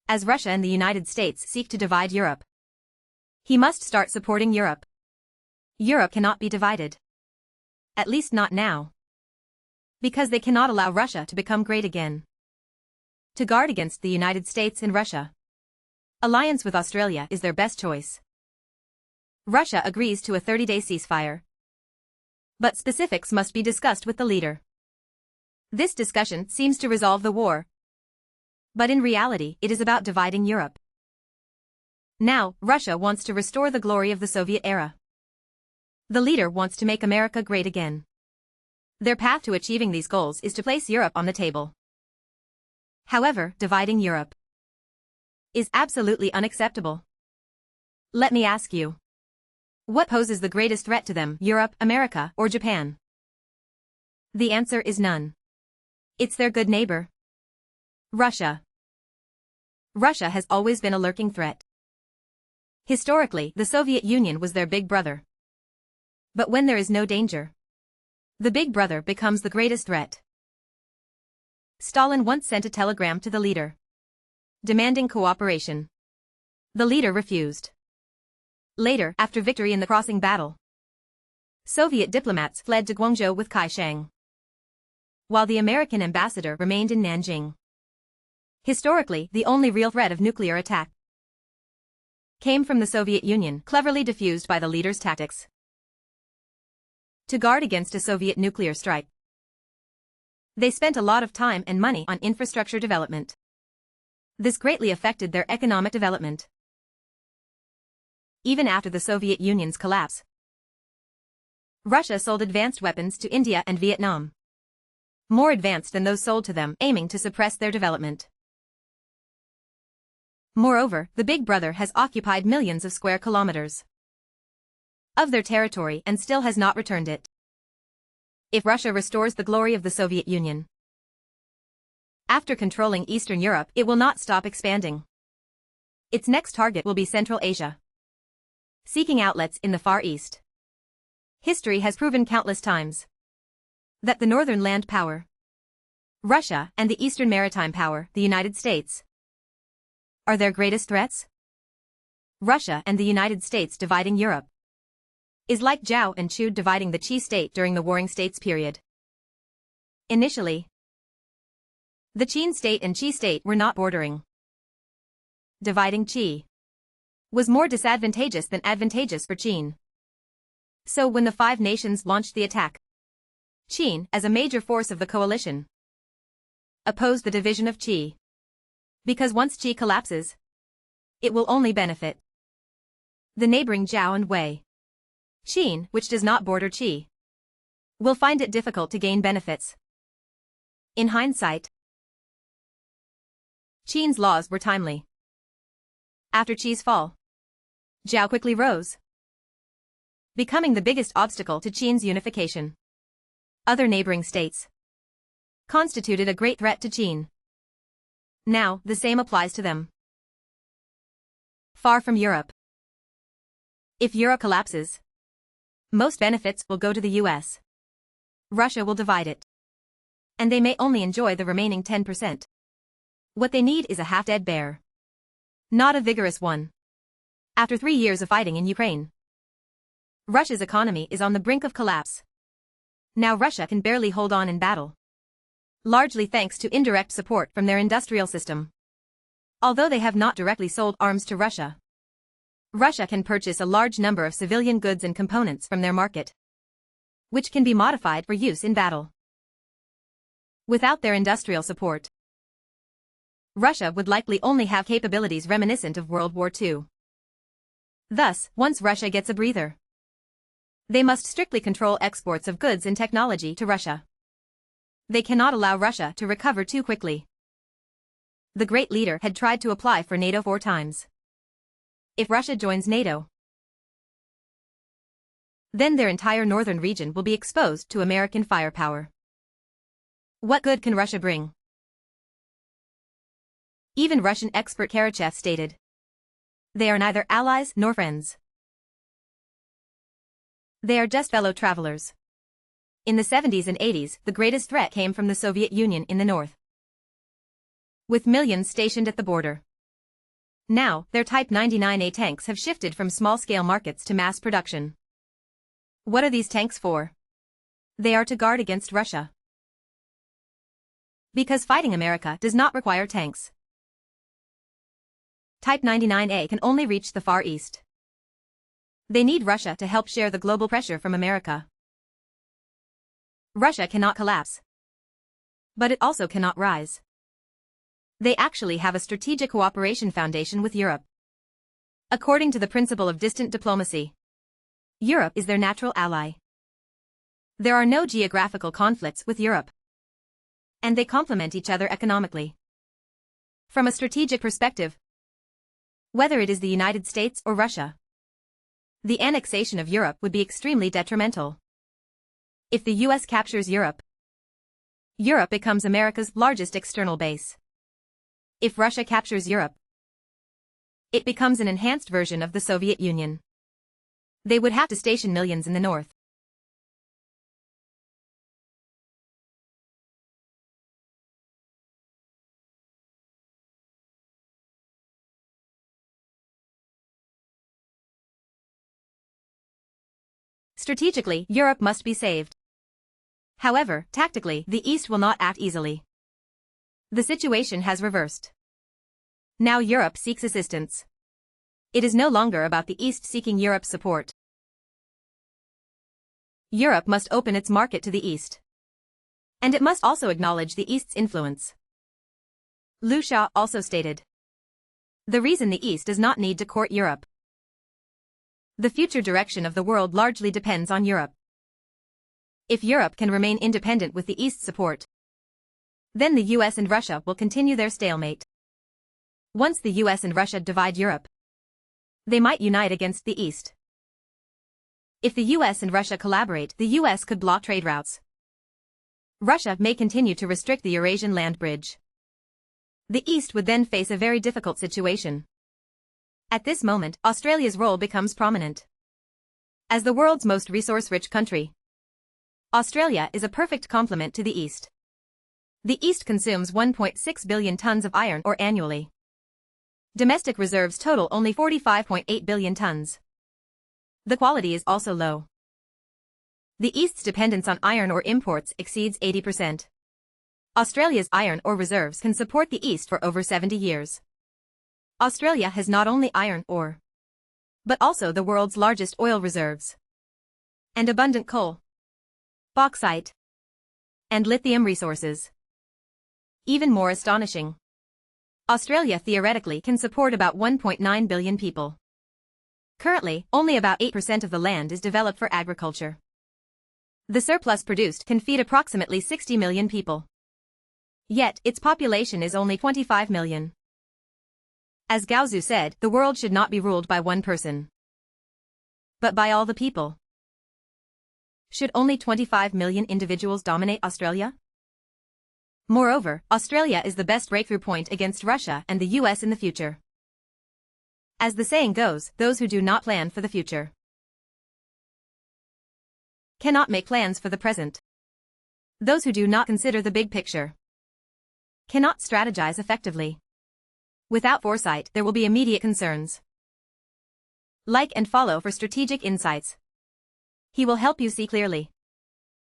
as Russia and the United States seek to divide Europe. He must start supporting Europe. Europe cannot be divided. At least not now. Because they cannot allow Russia to become great again. To guard against the United States and Russia, alliance with Australia is their best choice. Russia agrees to a 30-day ceasefire. But specifics must be discussed with the leader. This discussion seems to resolve the war. But in reality, it is about dividing Europe. Now, Russia wants to restore the glory of the Soviet era. The leader wants to make America great again. Their path to achieving these goals is to place Europe on the table. However, dividing Europe is absolutely unacceptable. Let me ask you. What poses the greatest threat to them, Europe, America, or Japan? The answer is none. It's their good neighbor, Russia. Russia has always been a lurking threat. Historically, the Soviet Union was their big brother. But when there is no danger, the big brother becomes the greatest threat. Stalin once sent a telegram to the leader, demanding cooperation. The leader refused. Later, after victory in the Crossing Battle, Soviet diplomats fled to Guangzhou with Kai Shang, while the American ambassador remained in Nanjing. Historically, the only real threat of nuclear attack came from the Soviet Union, cleverly diffused by the leader's tactics. To guard against a Soviet nuclear strike, they spent a lot of time and money on infrastructure development. This greatly affected their economic development. Even after the Soviet Union's collapse, Russia sold advanced weapons to India and Vietnam, more advanced than those sold to them, aiming to suppress their development. Moreover, the Big Brother has occupied millions of square kilometers of their territory and still has not returned it. If Russia restores the glory of the Soviet Union, after controlling Eastern Europe, it will not stop expanding. Its next target will be Central Asia, seeking outlets in the Far East. History has proven countless times that the northern land power, Russia, and the eastern maritime power, the United States, are their greatest threats. Russia and the United States dividing Europe is like Zhao and Chu dividing the Qi state during the Warring States period. Initially, the Qin state and Qi state were not bordering. Dividing Qi was more disadvantageous than advantageous for Qin. So when the five nations launched the attack, Qin, as a major force of the coalition, opposed the division of Qi. Because once Qi collapses, it will only benefit the neighboring Zhao and Wei. Qin, which does not border Qi, will find it difficult to gain benefits. In hindsight, Qin's laws were timely. After Qi's fall, Zhao quickly rose, becoming the biggest obstacle to Qin's unification. Other neighboring states constituted a great threat to Qin. Now, the same applies to them. Far from Europe. If Europe collapses, most benefits will go to the US. Russia will divide it. And they may only enjoy the remaining 10%. What they need is a half-dead bear, not a vigorous one. After 3 years of fighting in Ukraine, Russia's economy is on the brink of collapse. Now Russia can barely hold on in battle, largely thanks to indirect support from their industrial system. Although they have not directly sold arms to Russia, Russia can purchase a large number of civilian goods and components from their market, which can be modified for use in battle. Without their industrial support, Russia would likely only have capabilities reminiscent of World War II. Thus, once Russia gets a breather, they must strictly control exports of goods and technology to Russia. They cannot allow Russia to recover too quickly. The great leader had tried to apply for NATO 4 times. If Russia joins NATO, then their entire northern region will be exposed to American firepower. What good can Russia bring? Even Russian expert Karachev stated, they are neither allies nor friends. They are just fellow travelers. In the 70s and 80s, the greatest threat came from the Soviet Union in the north, with millions stationed at the border. Now, their Type 99A tanks have shifted from small-scale markets to mass production. What are these tanks for? They are to guard against Russia. Because fighting America does not require tanks. Type 99A can only reach the Far East. They need Russia to help share the global pressure from America. Russia cannot collapse. But it also cannot rise. They actually have a strategic cooperation foundation with Europe. According to the principle of distant diplomacy, Europe is their natural ally. There are no geographical conflicts with Europe. And they complement each other economically. From a strategic perspective, whether it is the United States or Russia, the annexation of Europe would be extremely detrimental. If the US captures Europe, Europe becomes America's largest external base. If Russia captures Europe, it becomes an enhanced version of the Soviet Union. They would have to station millions in the north. Strategically, Europe must be saved. However, tactically, the East will not act easily. The situation has reversed. Now Europe seeks assistance. It is no longer about the East seeking Europe's support. Europe must open its market to the East. And it must also acknowledge the East's influence. Liu Xia also stated, the reason the East does not need to court Europe. The future direction of the world largely depends on Europe. If Europe can remain independent with the East's support, then the US and Russia will continue their stalemate. Once the US and Russia divide Europe, they might unite against the East. If the US and Russia collaborate, the US could block trade routes. Russia may continue to restrict the Eurasian land bridge. The East would then face a very difficult situation. At this moment, Australia's role becomes prominent. As the world's most resource-rich country, Australia is a perfect complement to the East. The East consumes 1.6 billion tons of iron ore annually. Domestic reserves total only 45.8 billion tons. The quality is also low. The East's dependence on iron ore imports exceeds 80%. Australia's iron ore reserves can support the East for over 70 years. Australia has not only iron ore, but also the world's largest oil reserves, and abundant coal, bauxite, and lithium resources. Even more astonishing, Australia theoretically can support about 1.9 billion people. Currently, only about 8% of the land is developed for agriculture. The surplus produced can feed approximately 60 million people. Yet, its population is only 25 million. As Gao Zhu said, the world should not be ruled by one person, but by all the people. Should only 25 million individuals dominate Australia? Moreover, Australia is the best breakthrough point against Russia and the US in the future. As the saying goes, those who do not plan for the future cannot make plans for the present. Those who do not consider the big picture cannot strategize effectively. Without foresight, there will be immediate concerns. Like and follow for strategic insights. He will help you see clearly.